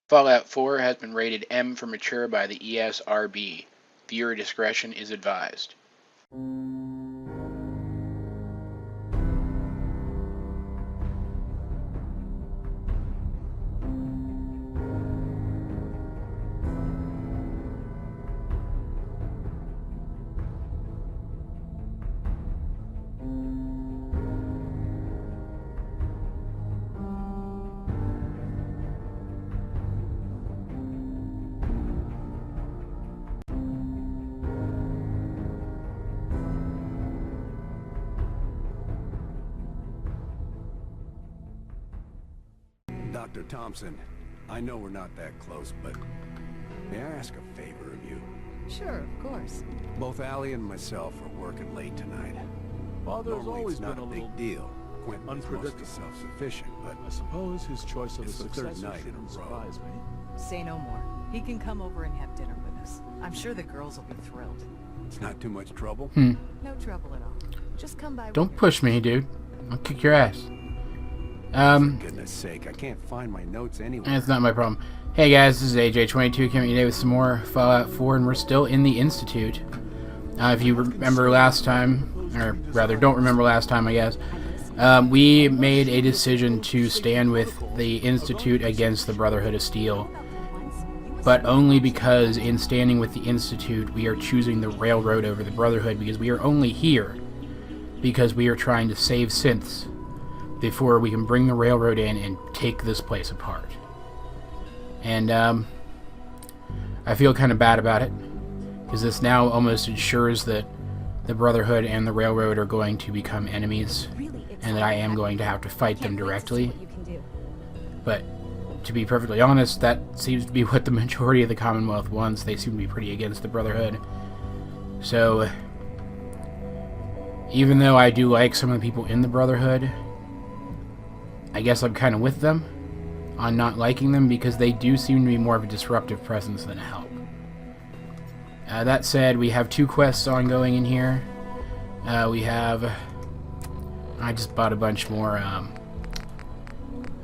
Fallout 4 has been rated M for mature by the ESRB. Viewer discretion is advised. Dr. Thompson, I know we're not that close, but may I ask a favor of you? Sure, of course. Both Allie and myself are working late tonight. Father's Normally always it's not been a a little big deal. Quentin's mostly unpredictable. self-sufficient, but I suppose his choice of It's a the third successor night in a shouldn't row. surprise me. Say no more. He can come over and have dinner with us. I'm sure the girls will be thrilled. it's not too much trouble. No trouble at all. Just come by. Don't push me, dude. I'll kick your ass. For goodness sake, I can't find my notes anywhere. That's not my problem. Hey guys, this is AJ22 coming today with some more Fallout 4, and we're still in the Institute. If you remember last time, or rather don't remember last time, I guess, we made a decision to stand with the Institute against the Brotherhood of Steel. But only because in standing with the Institute, we are choosing the Railroad over the Brotherhood, because we are only here because we are trying to save synths before we can bring the Railroad in and take this place apart. And I feel kind of bad about it, because this now almost ensures that the Brotherhood and the Railroad are going to become enemies, and that I am going to have to fight them directly. But to be perfectly honest, that seems to be what the majority of the Commonwealth wants. They seem to be pretty against the Brotherhood. So, even though I do like some of the people in the Brotherhood, I guess I'm kind of with them on not liking them, because they do seem to be more of a disruptive presence than a help. That said, we have 2 quests ongoing in here. I just bought a bunch more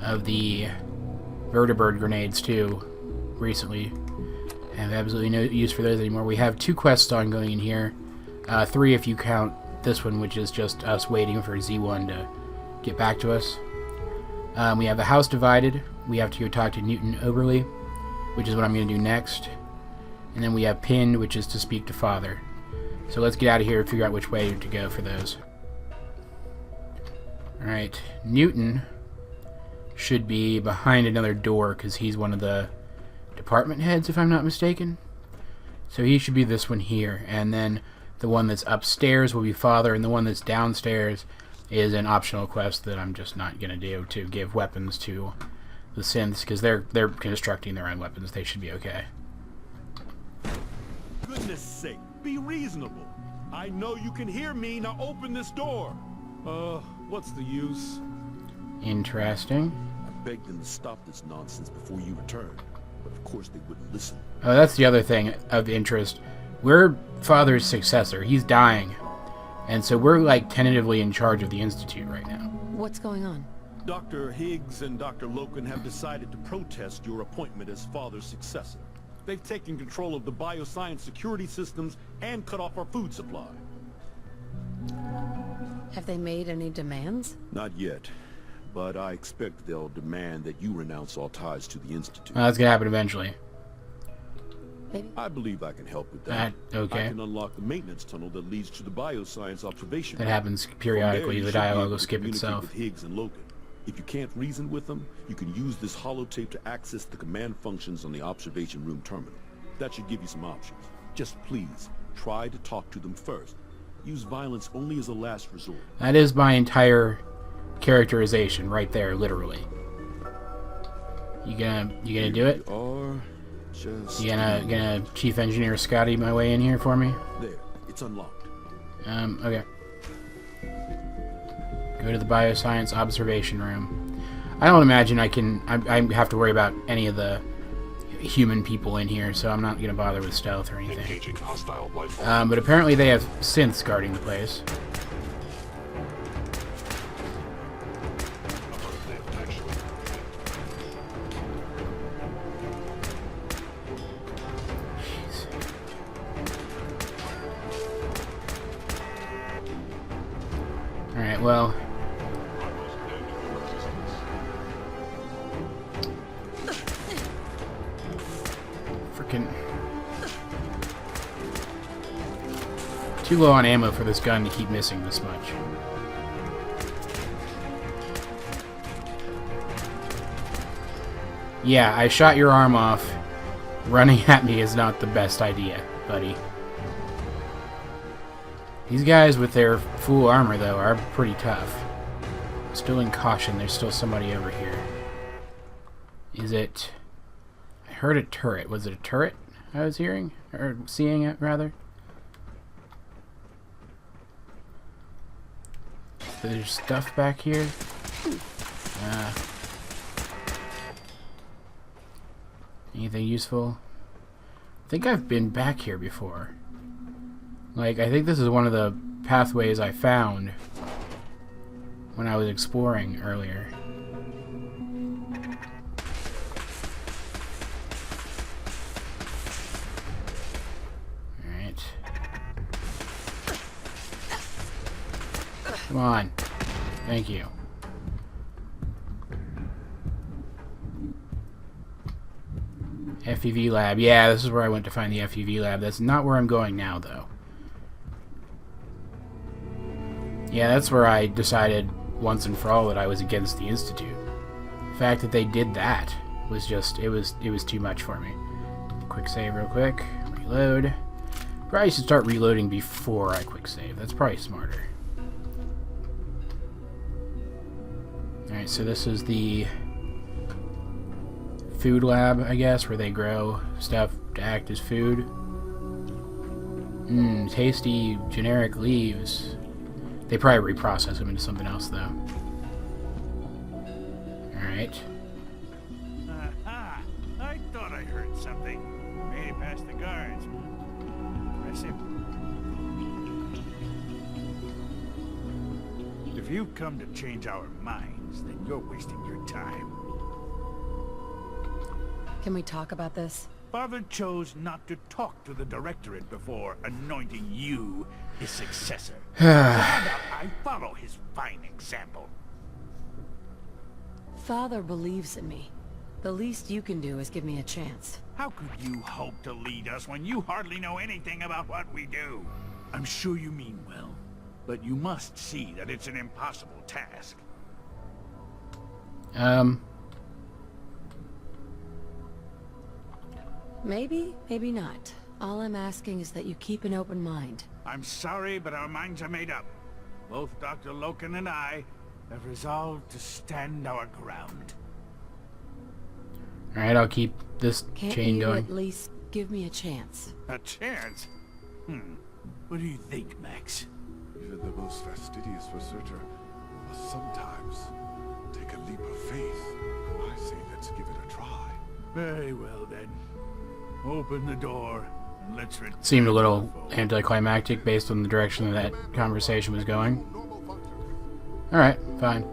of the vertibird grenades too recently. I have absolutely no use for those anymore. We have 2 quests ongoing in here. 3 if you count this one, which is just us waiting for Z1 to get back to us. We have the House Divided. We have to go talk to Newton Oberly, which is what I'm going to do next. And then we have Pinned, which is to speak to Father. So let's get out of here and figure out which way to go for those. Alright, Newton should be behind another door, because he's one of the department heads, if I'm not mistaken. So he should be this one here. And then the one that's upstairs will be Father, and the one that's downstairs is an optional quest that I'm just not going to do, to give weapons to the synths, because they're constructing their own weapons. They should be okay. Goodness sake, be reasonable. I know you can hear me, now open this door. What's the use? Interesting. I begged them to stop this nonsense before you returned, but of course they wouldn't listen. Oh, that's the other thing of interest. We're Father's successor. He's dying. And so we're like tentatively in charge of the Institute right now. What's going on? Dr. Higgs and Dr. Loken have decided to protest your appointment as Father's successor. They've taken control of the bioscience security systems and cut off our food supply. Have they made any demands? Not yet, but I expect they'll demand that you renounce all ties to the Institute. Well, that's going to happen eventually. Maybe. I believe I can help with that. Okay. I can unlock the maintenance tunnel that leads to the bioscience observation. That room. happens From periodically. there, you The should be dialogue able will to skip communicate itself. with Higgs and Loken. If you can't reason with them, you can use this holotape to access the command functions on the observation room terminal. That should give you some options. Just please, try to talk to them first. Use violence only as a last resort. That is my entire characterization right there, literally. You gonna do it? You are just... You gonna Chief Engineer Scotty my way in here for me? There, it's unlocked. Okay. Go to the bioscience observation room. I don't imagine I have to worry about any of the human people in here, so I'm not gonna bother with stealth or anything. Engaging hostile life form. But apparently they have synths guarding the place. well... Frickin'... Too low on ammo for this gun to keep missing this much. Yeah, I shot your arm off. Running at me is not the best idea, buddy. These guys with their full armor, though, are pretty tough. Still in caution, there's still somebody over here. Is it... I heard a turret. Was it a turret I was hearing? Or seeing it, rather? There's stuff back here. Anything useful? I think I've been back here before. Like, I think this is one of the pathways I found when I was exploring earlier. Alright. Come on. Thank you. FEV lab. Yeah, this is where I went to find the FEV lab. That's not where I'm going now, though. Yeah, that's where I decided once and for all that I was against the Institute. The fact that they did that was just, it was too much for me. Quick save real quick. Reload. Probably should start reloading before I quick save. That's probably smarter. Alright, so this is the food lab, I guess, where they grow stuff to act as food. Tasty generic leaves. They probably reprocess them into something else, though. Alright. Aha! I thought I heard something. Made it past the guards. Impressive. If you've come to change our minds, then you're wasting your time. Can we talk about this? Father chose not to talk to the Directorate before anointing you his successor. I follow his fine example. Father believes in me. The least you can do is give me a chance. How could you hope to lead us when you hardly know anything about what we do? I'm sure you mean well, but you must see that it's an impossible task. Maybe, maybe not. All I'm asking is that you keep an open mind. I'm sorry, but our minds are made up. Both Dr. Loken and I have resolved to stand our ground. Alright, I'll keep this Can't chain you going. at least give me a chance? A chance? What do you think, Max? Even the most fastidious researcher must sometimes take a leap of faith. I say let's give it a try. Very well, then. Open the door, and let's return. Seemed a little anticlimactic based on the direction that conversation was going. Alright, fine.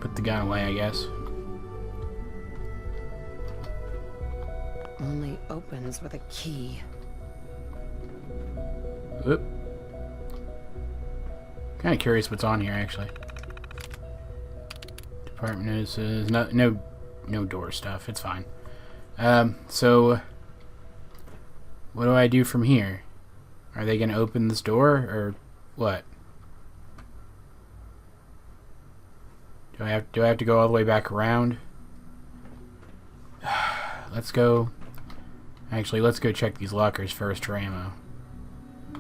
Put the gun away, I guess. Only opens with a key. Oop. Kind of curious what's on here, actually. Department notices. No door stuff. It's fine. So what do I do from here? Are they gonna open this door or what? Do I have to go all the way back around? Let's go. Actually, let's go check these lockers first for ammo.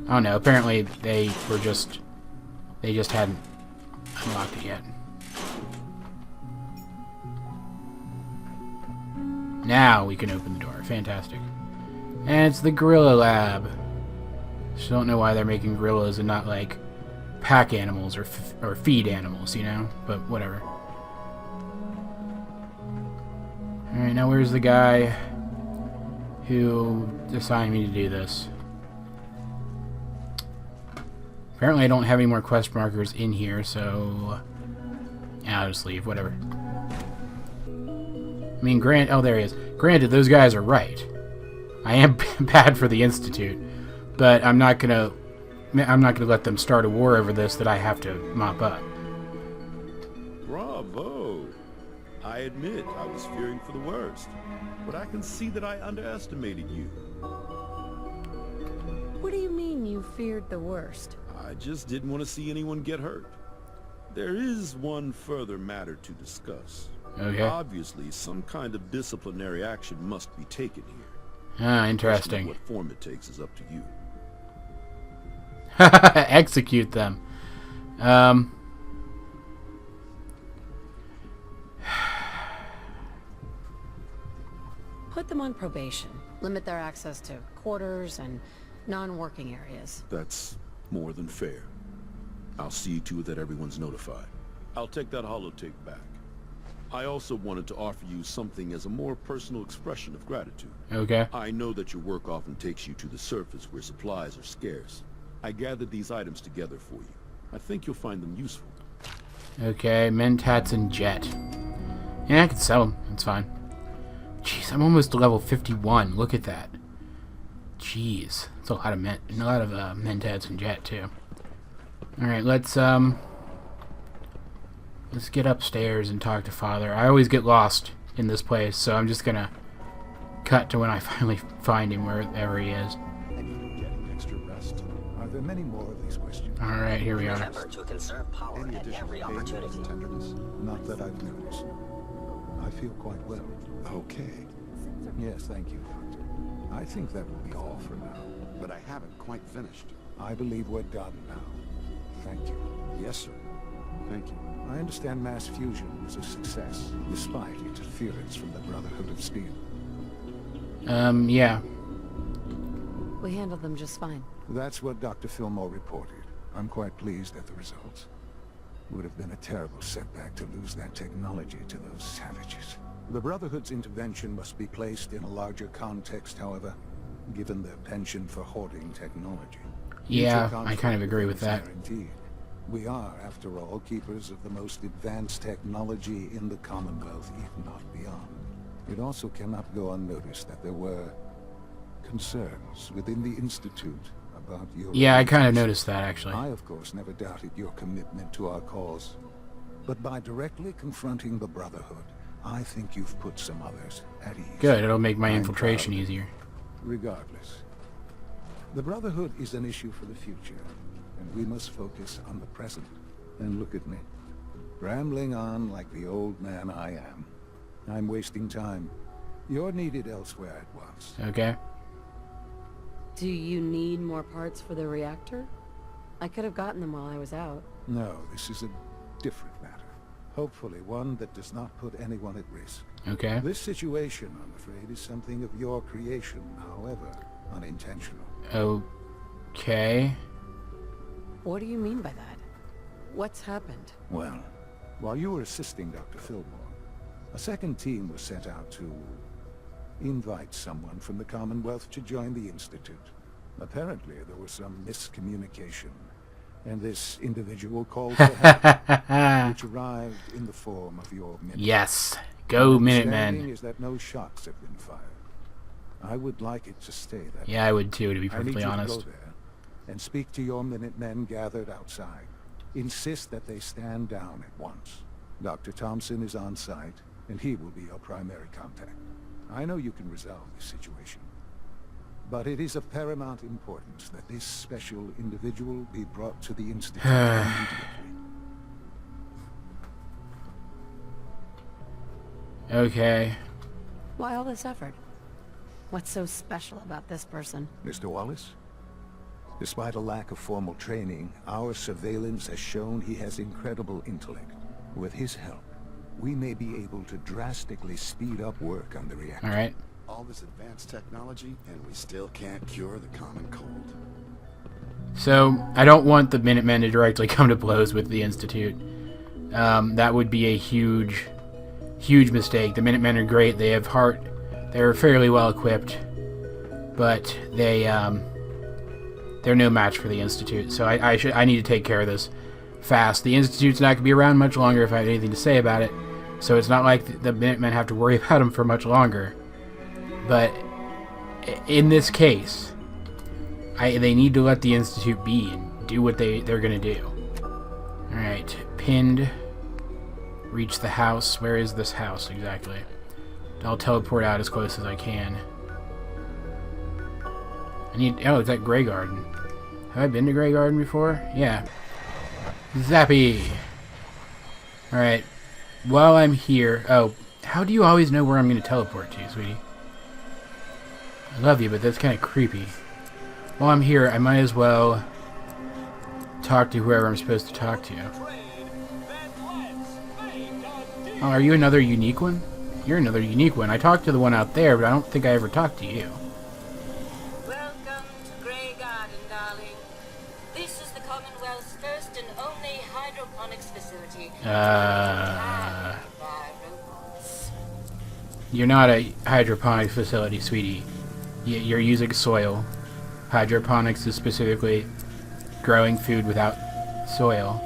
Oh no, apparently they just hadn't unlocked it yet. Now we can open the door. Fantastic. And it's the gorilla lab. Just don't know why they're making gorillas and not like pack animals or feed animals, you know? But whatever. Alright, now where's the guy who assigned me to do this? Apparently I don't have any more quest markers in here, so I'll just leave, whatever. I mean, there he is. Granted, those guys are right. I am bad for the Institute, but I'm not gonna I'm not going to let them start a war over this that I have to mop up. Bravo! I admit I was fearing for the worst, but I can see that I underestimated you. What do you mean you feared the worst? I just didn't want to see anyone get hurt. There is one further matter to discuss. Okay. Obviously, some kind of disciplinary action must be taken here. Ah, interesting. What form it takes is up to you. Execute them. Put them on probation. Limit their access to quarters and non-working areas. That's more than fair. I'll see to it that everyone's notified. I'll take that holotape back. I also wanted to offer you something as a more personal expression of gratitude. Okay. I know that your work often takes you to the surface where supplies are scarce. I gathered these items together for you. I think you'll find them useful. Okay, mentats and jet. Yeah, I can sell them. It's fine. Jeez, I'm almost to level 51. Look at that. Jeez, it's a lot of mentats and jet too. All right, let's get upstairs and talk to Father. I always get lost in this place, so I'm just gonna cut to when I finally find him wherever he is. Getting extra rest. Are there many more of these questions? All right, here we are. Remember to conserve power Any at additional every pain or opportunity. tenderness? Not that I've noticed. I feel quite well. Okay, Yes, thank you, Doctor. I think that will be all for now. but I haven't quite finished. I believe we're done now. Thank you. Yes, sir. Thank you. I understand mass fusion was a success, despite interference from the Brotherhood of Steel. Yeah. We handled them just fine. That's what Dr. Fillmore reported. I'm quite pleased at the results. Would have been a terrible setback to lose that technology to those savages. The Brotherhood's intervention must be placed in a larger context, however, given their penchant for hoarding technology. Yeah, Future I kind of agree with that. conflict is guaranteed. We are, after all, keepers of the most advanced technology in the Commonwealth, if not beyond. It also cannot go unnoticed that there were concerns within the Institute about your... Yeah, I kind of allegiance. noticed that, actually. I, of course, never doubted your commitment to our cause. But by directly confronting the Brotherhood, I think you've put some others at ease. Good, it'll make my I'm infiltration proud. easier. Regardless, the Brotherhood is an issue for the future, and we must focus on the present. And look at me, rambling on like the old man I am. I'm wasting time. You're needed elsewhere at once. Okay. Do you need more parts for the reactor? I could have gotten them while I was out. No, this is a different matter. Hopefully one that does not put anyone at risk. Okay. This situation, I'm afraid, is something of your creation, however unintentional. Okay. What do you mean by that? What's happened? Well, while you were assisting Dr. Fillmore, a second team was sent out to invite someone from the Commonwealth to join the Institute. Apparently, there was some miscommunication, and this individual called for help, which arrived in the form of your Minutemen. Yes. Go, My understanding Minutemen. is that no shots have been fired. I would like it to stay that way. Yeah, I would too, to be I need perfectly you honest. to go there and speak to your Minutemen gathered outside. Insist that they stand down at once. Dr. Thompson is on site, and he will be your primary contact. I know you can resolve this situation, but it is of paramount importance that this special individual be brought to the Institute immediately. Okay. Why all this effort? What's so special about this person? Mr. Wallace? Despite a lack of formal training, our surveillance has shown he has incredible intellect. With his help, we may be able to drastically speed up work on the reactor. Alright. All this advanced technology, and we still can't cure the common cold. So, I don't want the Minutemen to directly come to blows with the Institute. That would be a huge, huge mistake. The Minutemen are great. They have heart. They're fairly well equipped. But they're no match for the Institute. So I need to take care of this fast. The Institute's not going to be around much longer if I have anything to say about it. So it's not like the Minutemen have to worry about them for much longer. But in this case, They need to let the Institute be and do what they're gonna do. Alright, pinned. Reach the house. Where is this house exactly? I'll teleport out as close as I can. I need... Oh, it's at Grey Garden. Have I been to Grey Garden before? Yeah. Zappy! Alright. While I'm here... Oh, how do you always know where I'm going to teleport to, sweetie? I love you, but that's kind of creepy. While I'm here, I might as well talk to whoever I'm supposed to talk to. Oh, are you another unique one? You're another unique one. I talked to the one out there, but I don't think I ever talked to you. Welcome to Grey Garden, darling. This is the Commonwealth's first and only hydroponics facility. By robots. You're not a hydroponic facility, sweetie. You're using soil. Hydroponics is specifically growing food without soil.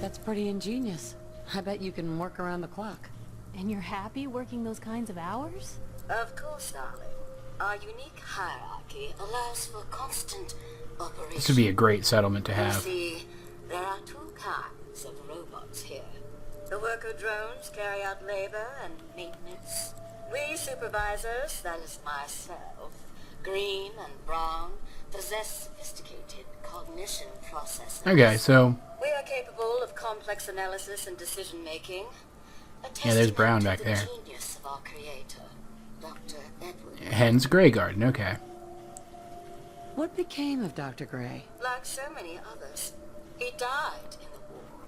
That's pretty ingenious. I bet you can work around the clock. And you're happy working those kinds of hours? Of course, darling. Our unique hierarchy allows for constant operation. This would be a great settlement to You have. see, there are two kinds of robots here. The worker drones carry out labor and maintenance. We supervisors, that is myself, green and brown, possess sophisticated cognition processing. Okay, so... We are capable of complex analysis and decision-making. Yeah, there's Brown back there. Genius of our creator, Dr. Edward. Hence Grey Garden, okay. What became of Dr. Gray? Like so many others, he died in the war.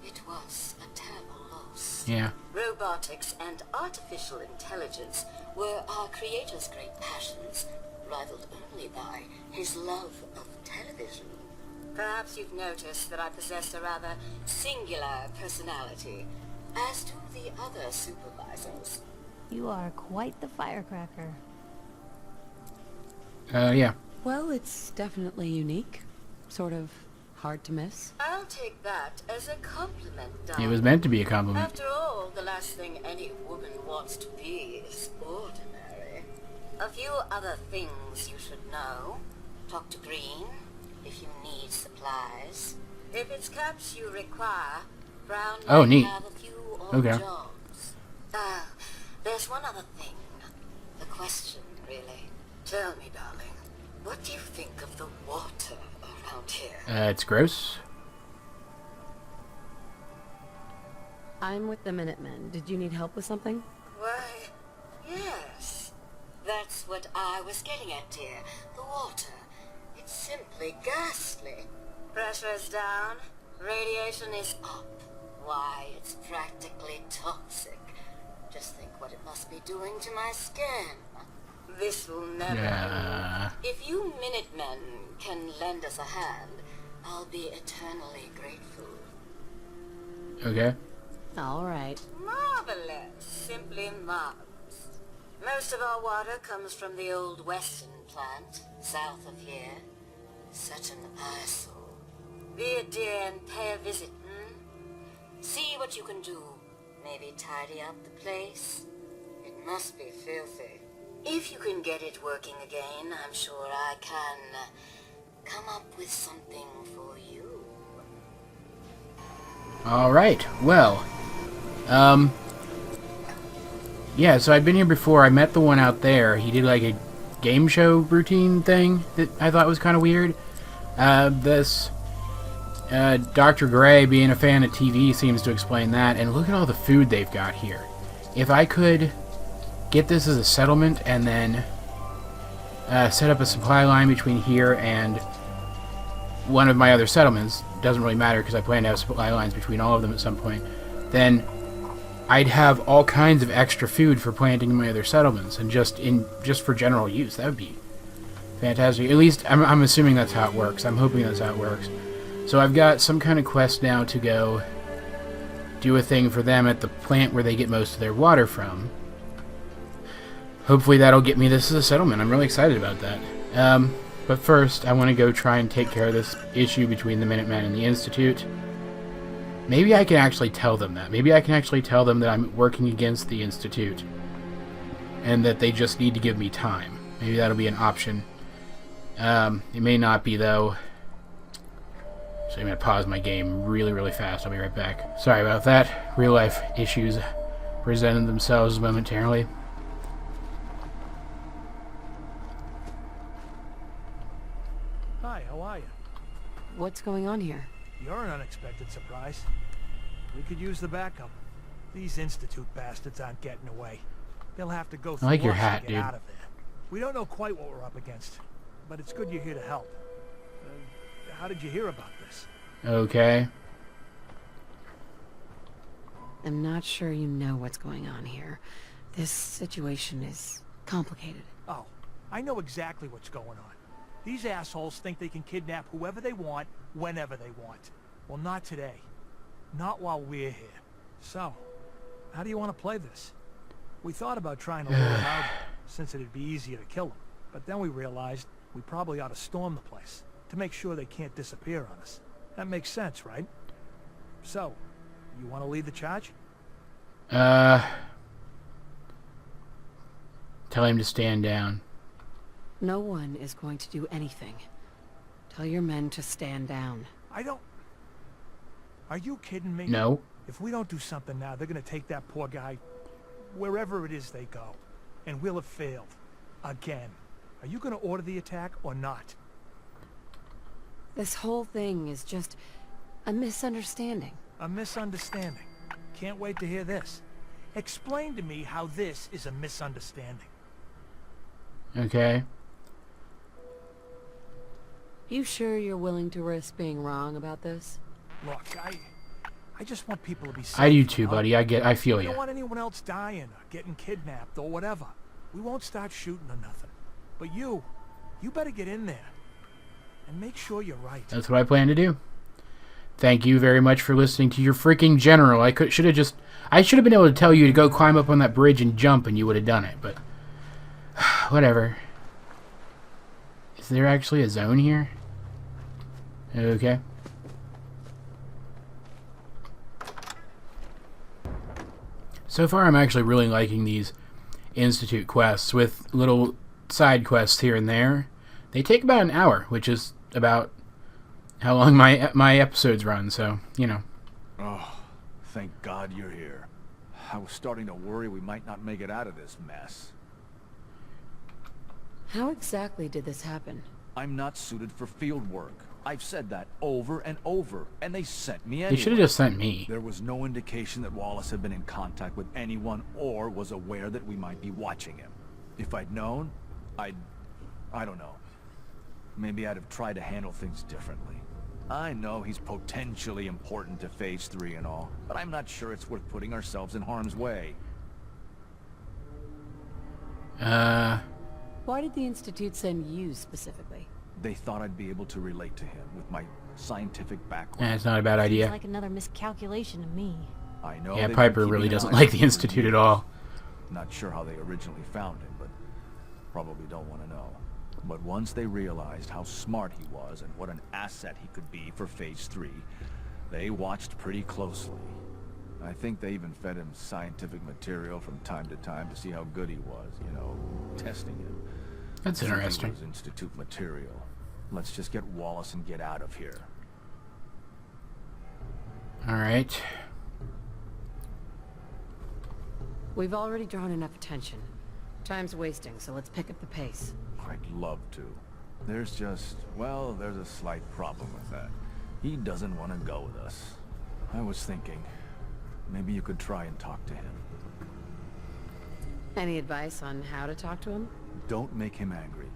It was a terrible loss. Yeah. Robotics and artificial intelligence were our creator's great passions, rivaled only by his love of television. Perhaps you've noticed that I possess a rather singular personality. As to the other supervisors, You are quite the firecracker. Yeah. well, it's definitely unique. Sort of hard to miss. I'll take that as a compliment, It darling. was meant to be a compliment. After all, the last thing any woman wants to be is ordinary. A few other things you should know. Talk to Green if you need supplies. If it's caps you require, Brown Oh, might neat. have a few odd Okay. jobs. There's one other thing. The question, really. Tell me, darling, what do you think of the water around here? It's gross. I'm with the Minutemen. Did you need help with something? Why, yes. That's what I was getting at, dear. The water. It's simply ghastly. Pressure's down. Radiation is up. Why, it's practically toxic. Just think what it must be doing to my skin. This will never Yeah. If you Minutemen can lend us a hand, I'll be eternally grateful. Okay. All right. Marvelous. Simply marvelous. Most of our water comes from the old Western plant, south of here. Such an eyesore. Be a dear and pay a visit, See what you can do. Maybe tidy up the place. It must be filthy. If you can get it working again, I'm sure I can come up with something for you. Alright, well. Yeah, so I'd been here before. I met the one out there. He did like a game show routine thing that I thought was kind of weird. Dr. Gray, being a fan of TV, seems to explain that. And look at all the food they've got here. If I could get this as a settlement and then set up a supply line between here and one of my other settlements, doesn't really matter because I plan to have supply lines between all of them at some point, then I'd have all kinds of extra food for planting in my other settlements and just for general use. That would be fantastic. At least I'm assuming that's how it works. I'm hoping that's how it works. So I've got some kind of quest now to go do a thing for them at the plant where they get most of their water from. Hopefully that'll get me this as a settlement. I'm really excited about that. But first, I want to go try and take care of this issue between the Minutemen and the Institute. Maybe I can actually tell them that. Maybe I can actually tell them that I'm working against the Institute. And that they just need to give me time. Maybe that'll be an option. It may not be, though. So I'm going to pause my game really, really fast. I'll be right back. Sorry about that. Real life issues presented themselves momentarily. Hi, how are you? What's going on here? You're an unexpected surprise. We could use the backup. These Institute bastards aren't getting away. They'll have to go through like your us hat, to get dude. out of there. We don't know quite what we're up against, but it's good you're here to help. How did you hear about this? Okay. I'm not sure you know what's going on here. This situation is complicated. Oh, I know exactly what's going on. These assholes think they can kidnap whoever they want, whenever they want. Well, not today. Not while we're here. So, how do you want to play this? We thought about trying to lure them out, since it'd be easier to kill them. But then we realized we probably ought to storm the place, to make sure they can't disappear on us. That makes sense, right? So, you want to lead the charge? Tell him to stand down. No one is going to do anything. Tell your men to stand down. I don't... Are you kidding me? No. If we don't do something now, they're gonna take that poor guy wherever it is they go. And we'll have failed. Again. Are you gonna order the attack or not? This whole thing is just a misunderstanding. A misunderstanding. Can't wait to hear this. Explain to me how this is a misunderstanding. Okay. You sure you're willing to risk being wrong about this? Look, I just want people to be safe. I do too, you know? buddy. I feel We you. don't want anyone else dying or getting kidnapped or whatever. We won't start shooting or nothing. But you better get in there. And make sure you're right. That's what I plan to do. Thank you very much for listening to your freaking general. I should have been able to tell you to go climb up on that bridge and jump, and you would have done it. But whatever. Is there actually a zone here? Okay. So far, I'm actually really liking these Institute quests with little side quests here and there. They take about an hour, which is about how long my episodes run, so, you know. Oh, thank God you're here. I was starting to worry we might not make it out of this mess. How exactly did this happen? I'm not suited for field work. I've said that over and over, and they sent me anyway. They should have just sent me. There was no indication that Wallace had been in contact with anyone or was aware that we might be watching him. If I'd known, I don't know. Maybe I'd have tried to handle things differently. I know he's potentially important to Phase 3 and all, but I'm not sure it's worth putting ourselves in harm's way. Why did the Institute send you specifically? They thought I'd be able to relate to him with my scientific background. It's not a bad idea. Seems like another miscalculation to me. I know. Yeah, they've been Piper keeping really an doesn't eye like on the him for Institute at years. all. Not sure how they originally found him, but probably don't want to know. But once they realized how smart he was and what an asset he could be for Phase 3, they watched pretty closely. I think they even fed him scientific material from time to time to see how good he was, you know, testing him. That's Something interesting. was Institute material. Let's just get Wallace and get out of here. Alright. We've already drawn enough attention. Time's wasting, so let's pick up the pace. I'd love to. There's just, well, there's a slight problem with that. He doesn't want to go with us. I was thinking, maybe you could try and talk to him. Any advice on how to talk to him? Don't make him angry.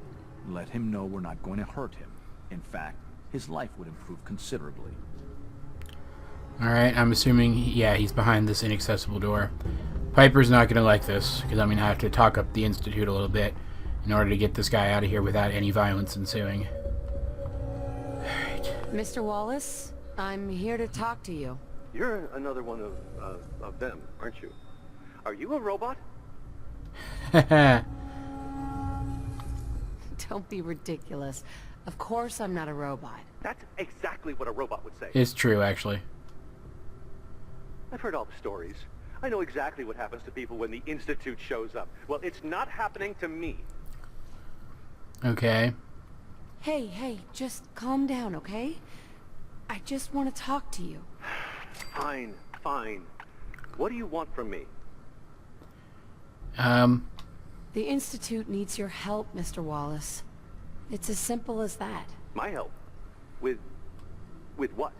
Let him know we're not going to hurt him. In fact, his life would improve considerably. Alright, I'm assuming, yeah, he's behind this inaccessible door. Piper's not going to like this, because I'm going to have to talk up the Institute a little bit in order to get this guy out of here without any violence ensuing. Alright. Mr. Wallace, I'm here to talk to you. You're another one of them, aren't you? Are you a robot? Don't be ridiculous. Of course I'm not a robot. That's exactly what a robot would say. It's true, actually. I've heard all the stories. I know exactly what happens to people when the Institute shows up. Well, it's not happening to me. Okay. Hey, just calm down, okay? I just want to talk to you. Fine, fine. What do you want from me? The Institute needs your help, Mr. Wallace. It's as simple as that. My help? With what?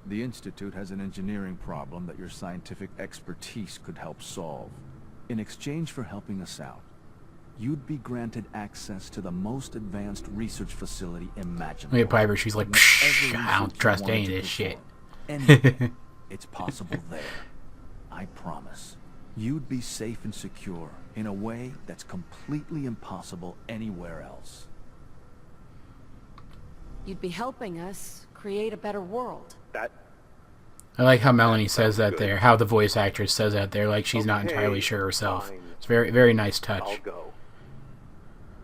The Institute has an engineering problem that your scientific expertise could help solve. In exchange for helping us out, you'd be granted access to the most advanced research facility imaginable. Look at Piper, she's like, psh, I don't trust any of this shit. It's possible there. I promise. You'd be safe and secure in a way that's completely impossible anywhere else. You'd be helping us create a better world. I like how Melanie says that there, how the voice actress says that there, like she's not entirely sure herself. Fine. It's very, very nice touch. I'll go.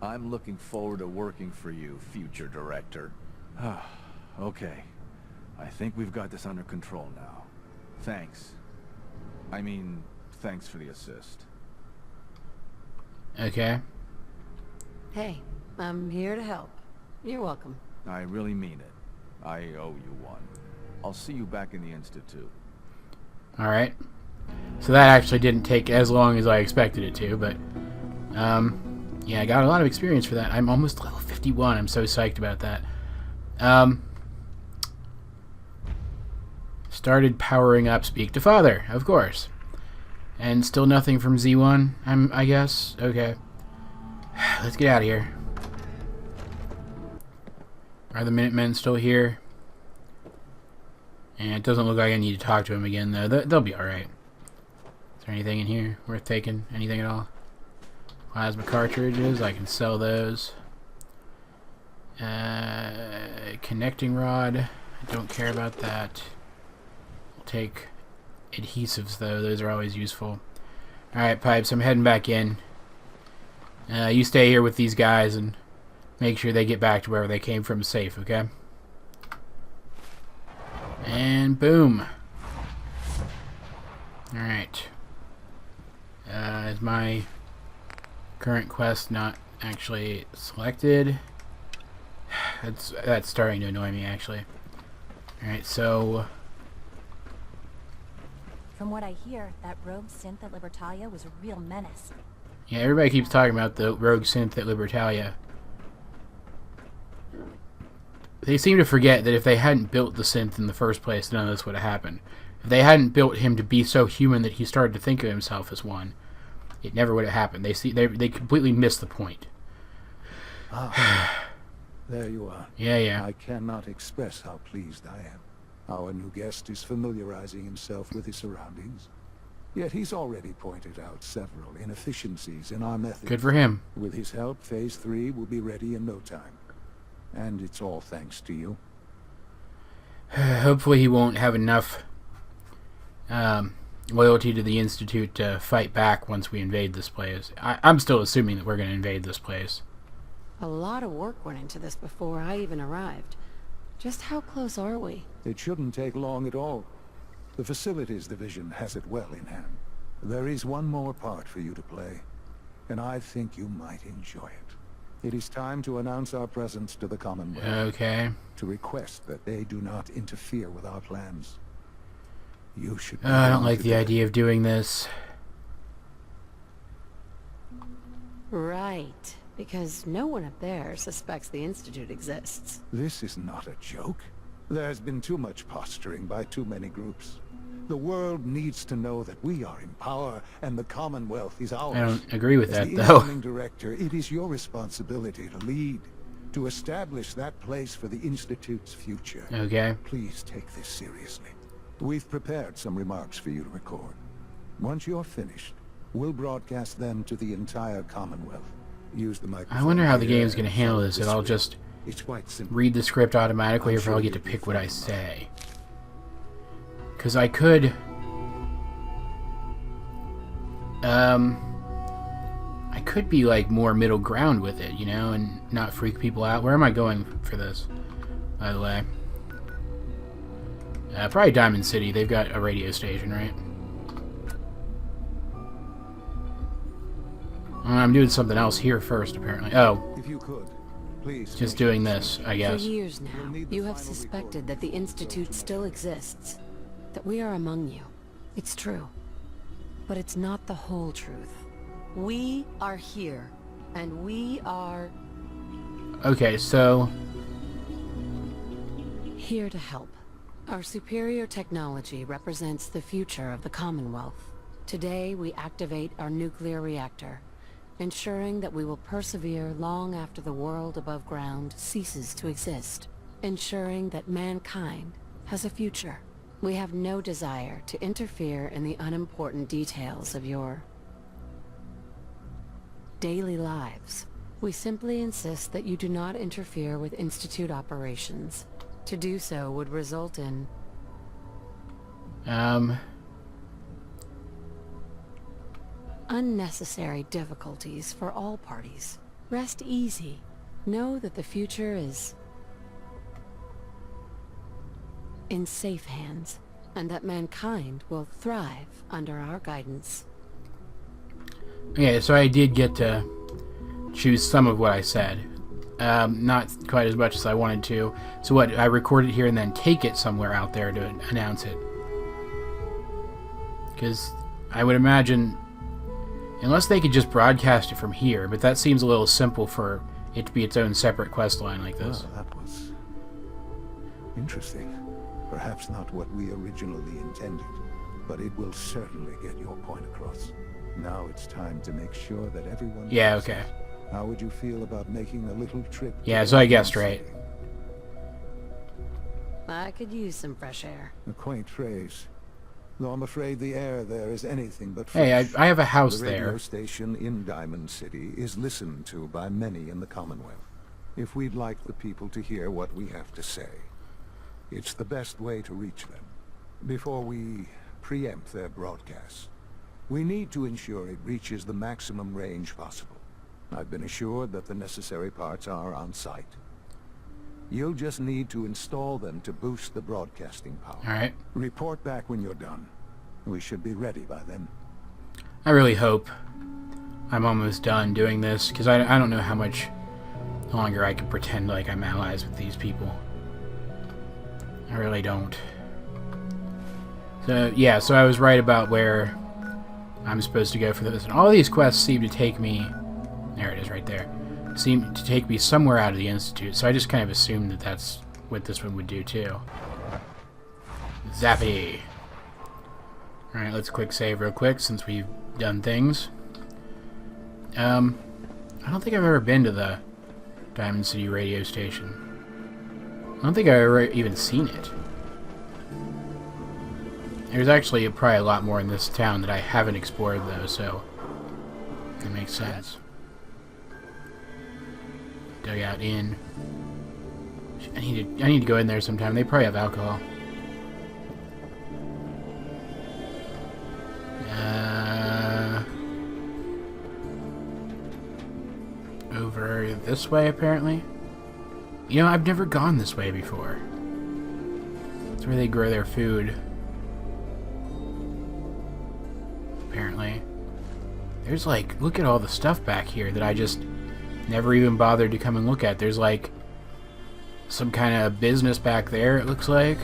I'm looking forward to working for you, future director. Okay. I think we've got this under control now. Thanks. I mean, thanks for the assist. Okay. Hey, I'm here to help. You're welcome. I really mean it. I owe you one. I'll see you back in the Institute. Alright. So that actually didn't take as long as I expected it to, but yeah, I got a lot of experience for that. I'm almost level 51. I'm so psyched about that. Started powering up Speak to Father, of course. And still nothing from Z1, I guess. Okay. Let's get out of here. Are the Minutemen still here? And it doesn't look like I need to talk to him again, though. They'll be alright. Is there anything in here worth taking? Anything at all? Plasma cartridges. I can sell those. Connecting rod. I don't care about that. I'll take adhesives, though. Those are always useful. Alright, Pipes. I'm heading back in. You stay here with these guys and make sure they get back to wherever they came from safe, okay? And boom. Alright. Is my current quest not actually selected? That's starting to annoy me, actually. Alright, so... From what I hear, that rogue synth at Libertalia was a real menace. Yeah, everybody keeps talking about the rogue synth at Libertalia. They seem to forget that if they hadn't built the synth in the first place, none of this would have happened. If they hadn't built him to be so human that he started to think of himself as one, it never would have happened. They completely missed the point. There you are. Yeah. I cannot express how pleased I am. Our new guest is familiarizing himself with his surroundings. Yet he's already pointed out several inefficiencies in our methods. Good for him. With his help, Phase 3 will be ready in no time. And it's all thanks to you. Hopefully he won't have enough loyalty to the Institute to fight back once we invade this place. I'm still assuming that we're going to invade this place. A lot of work went into this before I even arrived. Just how close are we? It shouldn't take long at all. The Facilities Division has it well in hand. There is one more part for you to play, and I think you might enjoy it. It is time to announce our presence to the Commonwealth. Okay. To request that they do not interfere with our plans. You should... I don't like the idea of doing this. Right. Because no one up there suspects the Institute exists. This is not a joke. There has been too much posturing by too many groups. The world needs to know that we are in power and the Commonwealth is ours. I don't agree with that, As the though. incoming director, it is your responsibility to lead, to establish that place for the Institute's future. Okay. Please take this seriously. We've prepared some remarks for you to record. Once you're finished, we'll broadcast them to the entire Commonwealth. Use the microphone. I wonder how the here game's going to and handle follow this. the If I'll script. just It's quite simple. read the script automatically, or if I'll get to pick what I say. Because I could... I could be, like, more middle ground with it, you know, and not freak people out. Where am I going for this, by the way? Probably Diamond City. They've got a radio station, right? I'm doing something else here first, apparently. Oh. If you could, Please. Just doing this, I For guess. years now, you have suspected that the Institute still exists, that we are among you. It's true. But it's not the whole truth. We are here, and we are Okay, so... here to help. Our superior technology represents the future of the Commonwealth. Today, we activate our nuclear reactor, ensuring that we will persevere long after the world above ground ceases to exist, ensuring that mankind has a future. We have no desire to interfere in the unimportant details of your daily lives. We simply insist that you do not interfere with Institute operations. To do so would result in unnecessary difficulties for all parties. Rest easy. Know that the future is in safe hands, and that mankind will thrive under our guidance. Okay, so I did get to choose some of what I said. Not quite as much as I wanted to. So what, I record it here and then take it somewhere out there to announce it. Because I would imagine, unless they could just broadcast it from here, but that seems a little simple for it to be its own separate quest line like this. Well, that was interesting. Perhaps not what we originally intended, but it will certainly get your point across. Now it's time to make sure that everyone... Yeah, okay. How would you feel about making a little trip? Yeah, so I guessed right. I could use some fresh air. A quaint phrase. Though I'm afraid the air there is anything but Hey, fresh. I have a house The radio there. station in Diamond City is listened to by many in the Commonwealth. If we'd like the people to hear what we have to say, it's the best way to reach them. Before we preempt their broadcasts, we need to ensure it reaches the maximum range possible. I've been assured that the necessary parts are on site. You'll just need to install them to boost the broadcasting power. Alright. Report back when you're done. We should be ready by then. I really hope I'm almost done doing this, because I don't know how much longer I can pretend like I'm allies with these people. I really don't. So, yeah, so I was right about where I'm supposed to go for this. And all these quests seem to take me... There it is right there. Seem to take me somewhere out of the Institute, so I just kind of assumed that that's what this one would do too. Zappy! Alright, let's quick save real quick since we've done things. I don't think I've ever been to the Diamond City radio station. I don't think I've ever even seen it. There's actually probably a lot more in this town that I haven't explored though, so it makes sense. Dugout Inn. I need to go in there sometime. They probably have alcohol. Over this way, apparently. You know, I've never gone this way before. It's where they grow their food. Apparently. There's like, look at all the stuff back here that I just never even bothered to come and look at. There's like some kind of business back there, it looks like.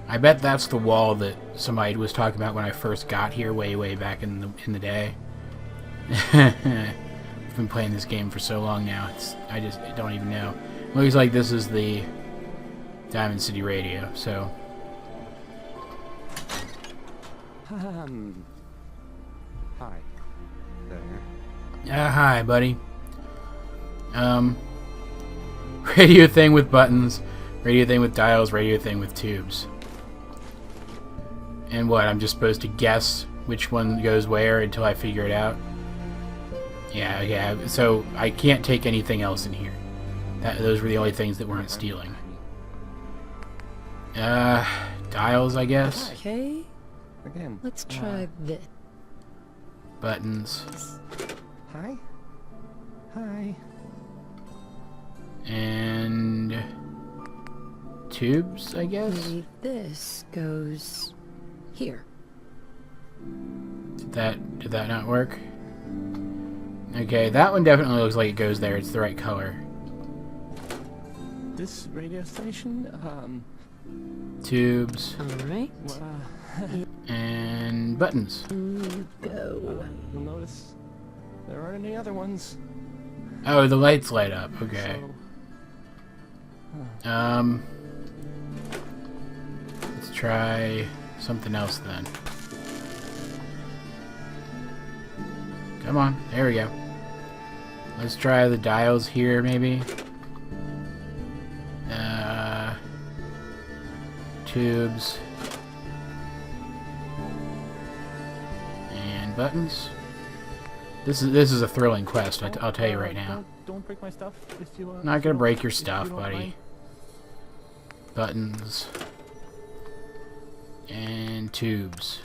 I bet that's the wall that somebody was talking about when I first got here way back in the day. I've been playing this game for so long now, I just don't even know. It looks like this is the Diamond City radio, so... Hi there. Hi, buddy. Radio thing with buttons, radio thing with dials, radio thing with tubes. And what, I'm just supposed to guess which one goes where until I figure it out? Yeah, so I can't take anything else in here. Those were the only things that weren't stealing. Dials, I guess? Okay. Again. Let's try this. Buttons. Hi. Hi. And... tubes, I guess? Maybe this goes... here. Did that not work? Okay, that one definitely looks like it goes there. It's the right color. this radio station. Tubes. Alright. And buttons. Go. You'll notice there aren't any other ones. Oh, the lights light up. Okay. So, Let's try something else then. Come on. There we go. Let's try the dials here, maybe. Tubes. And buttons. This is a thrilling quest, I'll tell you right now. Don't break my stuff if you. Not gonna break your if you stuff, don't buddy. mind. Buttons. And tubes.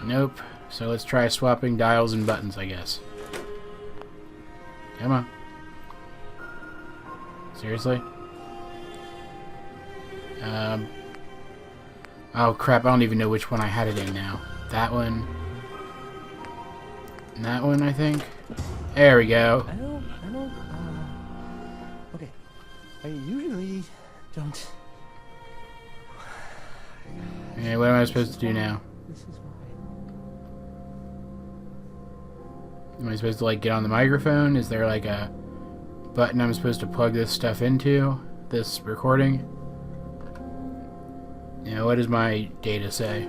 Nope. So let's try swapping dials and buttons, I guess. Come on. Seriously? Oh crap, I don't even know which one I had it in now. That one. And that one, I think. There we go. I don't, okay. I usually don't. Okay, what am I supposed to do now? This is why. Am I supposed to, like, get on the microphone? Is there, like, a button I'm supposed to plug this stuff into? This recording? You know, what does my data say?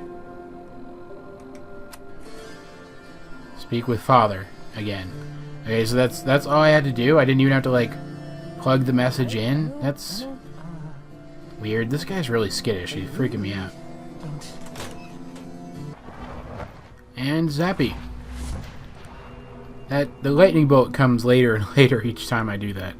Speak with father again. Okay, so that's all I had to do. I didn't even have to, like, plug the message in. That's weird. This guy's really skittish. He's freaking me out. And zappy. The lightning bolt comes later and later each time I do that.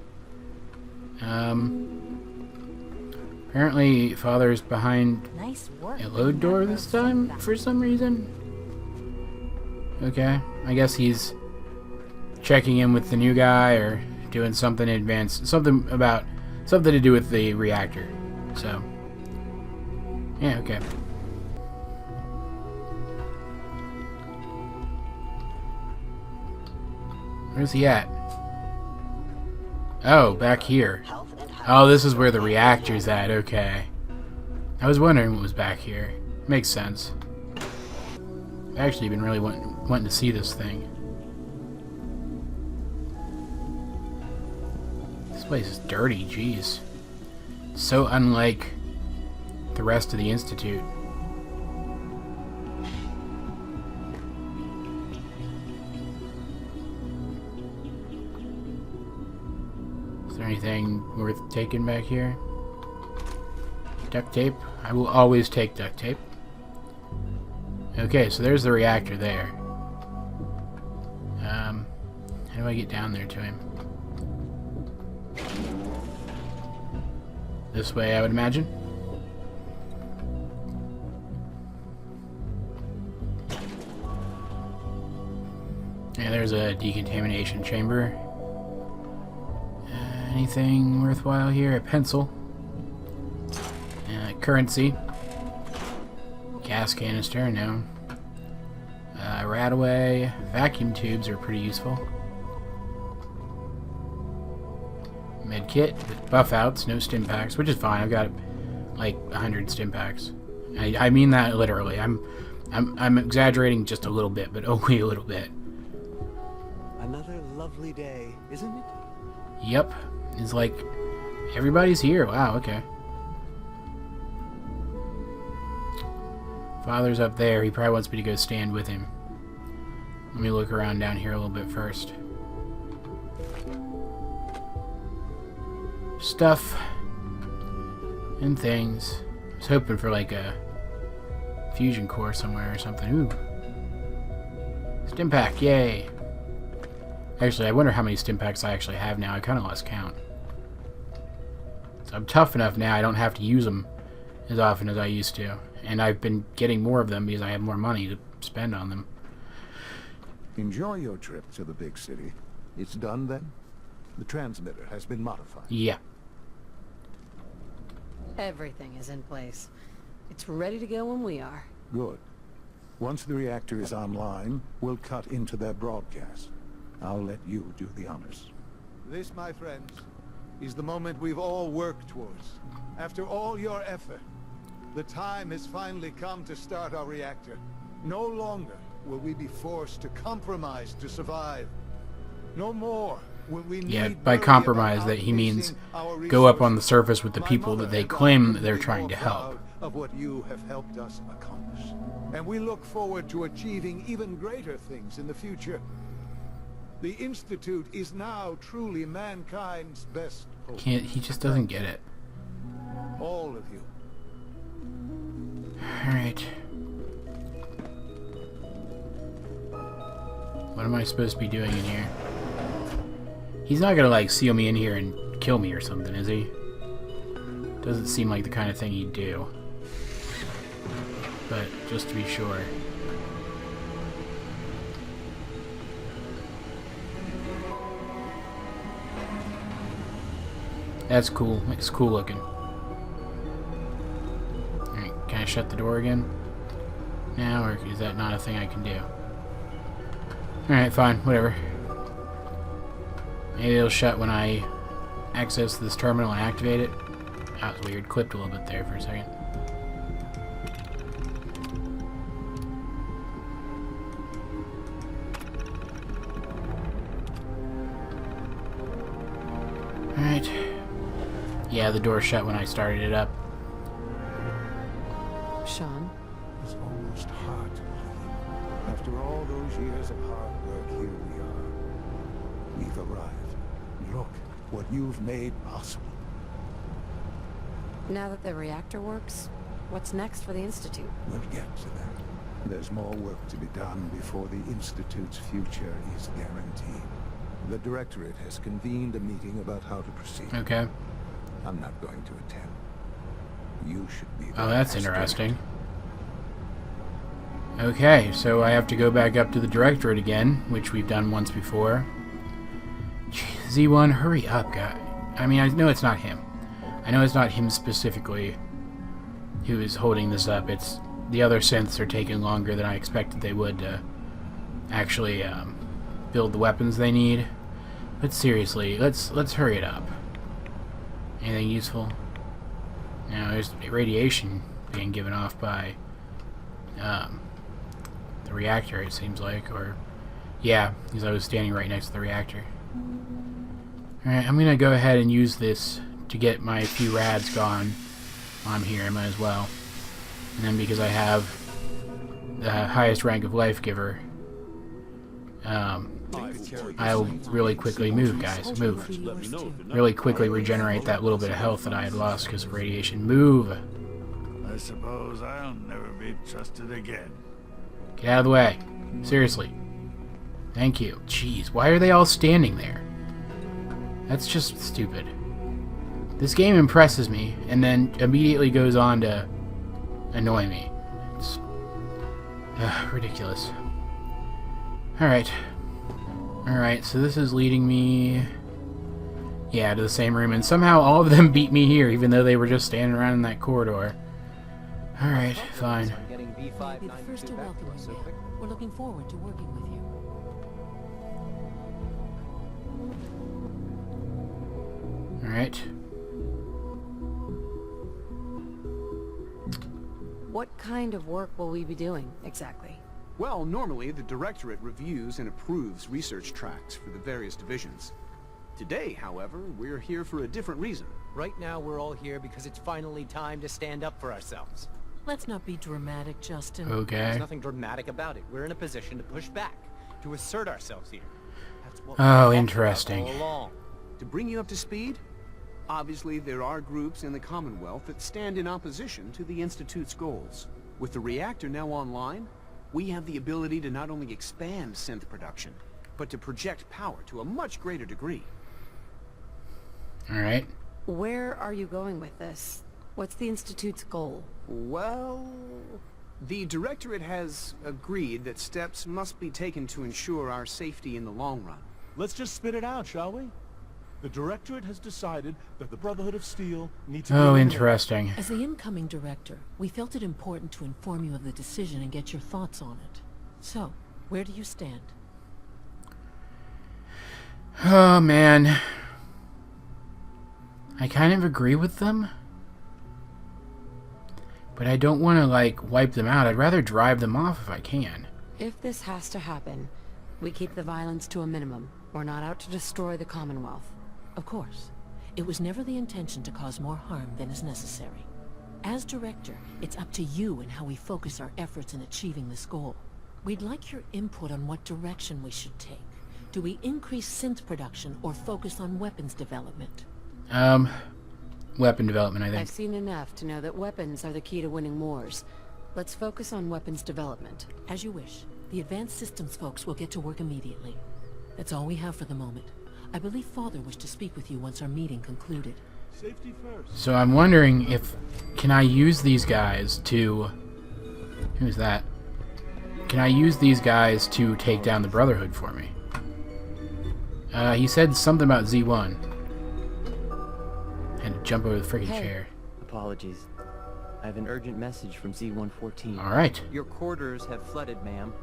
Apparently father's behind Nice work. a load door this time for some reason. Okay, I guess he's checking in with the new guy or doing something in advance. Something to do with the reactor. So, yeah, okay. Where's he at? Oh, back here. Oh, this is where the reactor's at, okay. I was wondering what was back here. Makes sense. I've actually been really wanting to see this thing. This place is dirty, jeez. So unlike the rest of the Institute. Is there anything worth taking back here? Duct tape? I will always take duct tape. Okay, so there's the reactor there. How do I get down there to him? This way, I would imagine. Yeah, there's a decontamination chamber. Anything worthwhile here? A pencil. Currency. Gas canister, no. Radaway. Vacuum tubes are pretty useful. Med kit with buff outs, no stim packs, which is fine. I've got like 100 stim packs. I mean that literally. I'm exaggerating just a little bit, but only a little bit. Another lovely day, isn't it? Yep. It's like everybody's here. Wow, okay. Father's up there. He probably wants me to go stand with him. Let me look around down here a little bit first. Stuff and things. I was hoping for like a fusion core somewhere or something. Ooh. Stim pack, yay. Actually, I wonder how many stim packs I actually have now. I kind of lost count. So I'm tough enough now I don't have to use them as often as I used to. And I've been getting more of them because I have more money to spend on them. Enjoy your trip to the big city. It's done then? The transmitter has been modified. Yeah. Everything is in place. It's ready to go when we are. Good. Once the reactor is online, we'll cut into their broadcast. I'll let you do the honors. This, my friends, is the moment we've all worked towards. After all your effort, the time has finally come to start our reactor. No longer will we be forced to compromise to survive. No more will we need Yeah, by worry compromise about that he means outpacing our go up on the resources. surface with the My people mother that they and I claim couldn't they're be trying more to help. proud of what you have helped us accomplish. And we look forward to achieving even greater things in the future. The Institute is now truly mankind's best hope. He just doesn't get it. All of you. Alright. What am I supposed to be doing in here? He's not gonna, like, seal me in here and kill me or something, is he? Doesn't seem like the kind of thing he'd do. But, just to be sure. That's cool. It's cool looking. Alright, can I shut the door again? Now, or is that not a thing I can do? Alright, fine. Whatever. Maybe it'll shut when I access this terminal and activate it. That was weird. Clipped a little bit there for a second. Alright. Yeah, the door shut when I started it up. Sean? It's almost hard to believe. After all those years of hard work, here we are. We've arrived. Look what you've made possible. Now that the reactor works, what's next for the Institute? We'll get to that. There's more work to be done before the Institute's future is guaranteed. The Directorate has convened a meeting about how to proceed. Okay. I'm not going to attend. You should be. Oh, that's interesting. Okay, so I have to go back up to the Directorate again, which we've done once before. Jeez, Z1, hurry up, guy. I mean, I know it's not him. I know it's not him specifically who is holding this up. It's the other synths are taking longer than I expected they would to actually build the weapons they need. But seriously, let's hurry it up. Anything useful? Now there's radiation being given off by the reactor, it seems like, or yeah, because I was standing right next to the reactor. Alright, I'm gonna go ahead and use this to get my few rads gone. I'm here, I might as well. And then because I have the highest rank of life giver, I'll really quickly move, guys. Move. Really quickly regenerate that little bit of health that I had lost because of radiation. Move! I suppose I'll never be trusted again. Get out of the way. Seriously. Thank you. Jeez, why are they all standing there? That's just stupid. This game impresses me, and then immediately goes on to annoy me. It's ridiculous. Alright. Alright, so this is leading me... yeah, to the same room, and somehow all of them beat me here, even though they were just standing around in that corridor. Alright, fine. We'll be the first to welcome you, man. We're looking forward to working with you. Alright. What kind of work will we be doing, exactly? Well, normally the Directorate reviews and approves research tracks for the various divisions. Today, however, we're here for a different reason. Right now we're all here because it's finally time to stand up for ourselves. Let's not be dramatic, Justin. Okay. There's nothing dramatic about it. We're in a position to push back, to assert ourselves here. That's what Oh, interesting. all along. To bring you up to speed, obviously there are groups in the Commonwealth that stand in opposition to the Institute's goals. With the reactor now online, we have the ability to not only expand synth production, but to project power to a much greater degree. Alright. Where are you going with this? What's the Institute's goal? Well, the Directorate has agreed that steps must be taken to ensure our safety in the long run. Let's just spit it out, shall we? The Directorate has decided that the Brotherhood of Steel needs to be... Oh, interesting. As the incoming director, we felt it important to inform you of the decision and get your thoughts on it. So, where do you stand? Oh, man. I kind of agree with them. But I don't want to, like, wipe them out. I'd rather drive them off if I can. If this has to happen, we keep the violence to a minimum. We're not out to destroy the Commonwealth. Of course. It was never the intention to cause more harm than is necessary. As director, it's up to you and how we focus our efforts in achieving this goal. We'd like your input on what direction we should take. Do we increase synth production or focus on weapons development? Weapon development, I think. I've seen enough to know that weapons are the key to winning wars. Let's focus on weapons development. As you wish. The advanced systems folks will get to work immediately. That's all we have for the moment. I believe Father wished to speak with you once our meeting concluded. Safety first. So I'm wondering if... Can I use these guys to... Who's that? Can I use these guys to take down the Brotherhood for me? He said something about Z1. Had to jump over the freaking chair. Apologies. I have an urgent message from Z114. Alright. Your quarters have flooded, ma'am.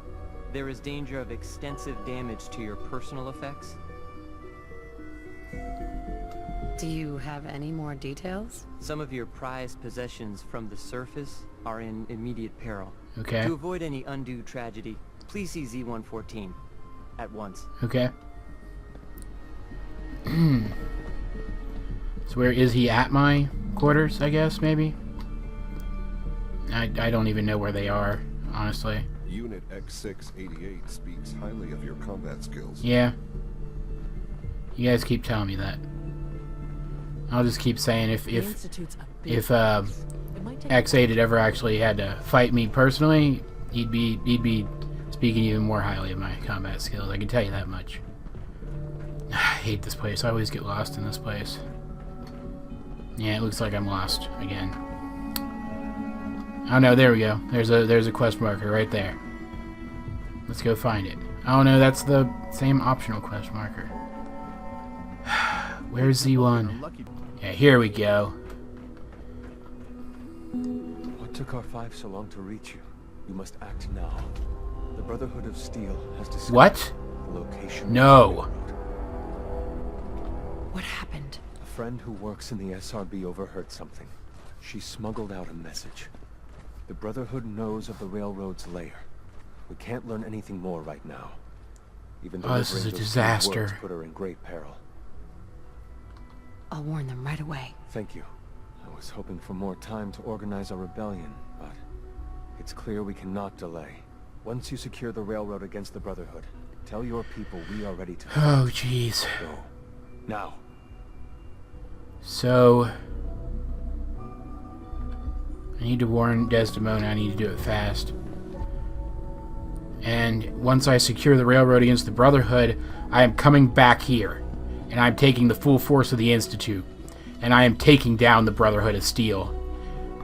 There is danger of extensive damage to your personal effects. Do you have any more details? Some of your prized possessions from the surface are in immediate peril. Okay. To avoid any undue tragedy, please see Z114 at once. Okay. So where is he at my quarters, I guess, maybe? I don't even know where they are, honestly. Unit X688 speaks highly of your combat skills. Yeah. You guys keep telling me that. I'll just keep saying if X8 had ever actually had to fight me personally, he'd be speaking even more highly of my combat skills. I can tell you that much. I hate this place. I always get lost in this place. Yeah, it looks like I'm lost again. Oh no, there we go. There's a quest marker right there. Let's go find it. Oh no, that's the same optional quest marker. Where's Z1? Yeah, here we go. What took R5 so long to reach you? You must act now. The Brotherhood of Steel has discovered What? the location. No. What happened? A friend who works in the SRB overheard something. She smuggled out a message. The Brotherhood knows of the railroad's lair. We can't learn anything more right now. Even though this is a disaster. Put her in great peril. I'll warn them right away. Thank you. I was hoping for more time to organize a rebellion, but it's clear we cannot delay. Once you secure the railroad against the Brotherhood, tell your people we are ready to... Oh, jeez. Go. Now. So... I need to warn Desdemona. I need to do it fast. And once I secure the railroad against the Brotherhood, I am coming back here. And I'm taking the full force of the Institute. And I am taking down the Brotherhood of Steel.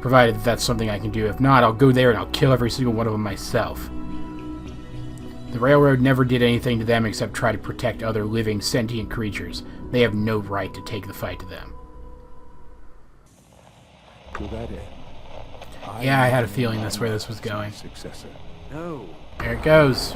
Provided that that's something I can do. If not, I'll go there and I'll kill every single one of them myself. The railroad never did anything to them except try to protect other living, sentient creatures. They have no right to take the fight to them. To that end, Yeah, I had a feeling that's where this was going. Successor. No. There it goes.